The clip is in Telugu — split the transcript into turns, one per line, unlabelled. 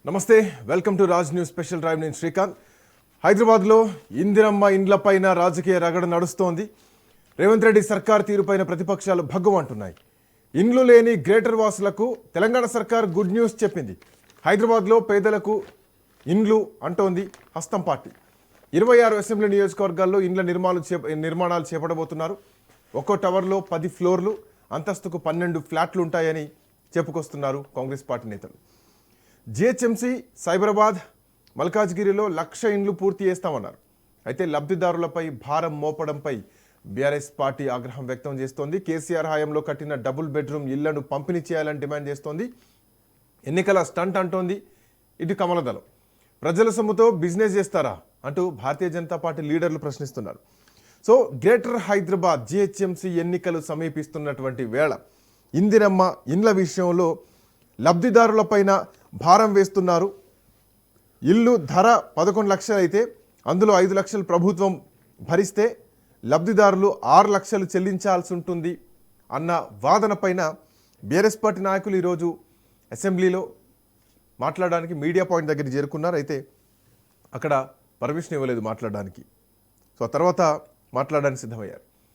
నమస్తే welcome to Raj news special drive నేను శ్రీకాంత్. హైదరాబాద్లో ఇందిరమ్మ ఇండ్లపైన రాజకీయ రగడ నడుస్తోంది. రేవంత్ రెడ్డి సర్కార్ తీరుపైన ప్రతిపక్షాలు భగ్గుమంటున్నాయి. ఇండ్లు లేని గ్రేటర్ వాసులకు తెలంగాణ సర్కార్ గుడ్ న్యూస్ చెప్పింది. హైదరాబాద్లో పేదలకు ఇండ్లు అంటోంది హస్తం పార్టీ. 26 అసెంబ్లీ నియోజకవర్గాల్లో ఇండ్ల నిర్మాణాలు చేపట్టబోతున్నారు. ఒక్కో టవర్లో 10 ఫ్లోర్లు, అంతస్తుకు 12 ఫ్లాట్లు ఉంటాయని చెప్పుకొస్తున్నారు కాంగ్రెస్ పార్టీ నేతలు. జిహెచ్ఎంసీ సైబరాబాద్ మల్కాజ్గిరిలో 1,00,000 ఇండ్లు పూర్తి చేస్తామన్నారు. అయితే లబ్ధిదారులపై భారం మోపడంపై బీఆర్ఎస్ పార్టీ ఆగ్రహం వ్యక్తం చేస్తోంది. కేసీఆర్ హయాంలో కట్టిన డబుల్ బెడ్రూమ్ ఇళ్లను పంపిణీ చేయాలని డిమాండ్ చేస్తోంది. ఎన్నికల స్టంట్ అంటోంది ఇటు కమలదళం. ప్రజల సొమ్ముతో బిజినెస్ చేస్తారా అంటూ భారతీయ జనతా పార్టీ లీడర్లు ప్రశ్నిస్తున్నారు. సో గ్రేటర్ హైదరాబాద్ జిహెచ్ఎంసీ ఎన్నికలు సమీపిస్తున్నటువంటి వేళ ఇందిరమ్మ ఇండ్ల విషయంలో లబ్ధిదారులపైన భారం వేస్తున్నారు. ఇల్లు ధర 11 లక్షలు అయితే అందులో 5 లక్షలు ప్రభుత్వం భరిస్తే లబ్ధిదారులు 6 లక్షలు చెల్లించాల్సి ఉంటుంది అన్న వాదన పైన బీఆర్ఎస్ పార్టీ నాయకులు ఈరోజు అసెంబ్లీలో మాట్లాడడానికి మీడియా పాయింట్ దగ్గర చేరుకున్నారు. అయితే అక్కడ పర్మిషన్ ఇవ్వలేదు మాట్లాడడానికి. సో ఆ తర్వాత మాట్లాడడానికి సిద్ధమయ్యారు.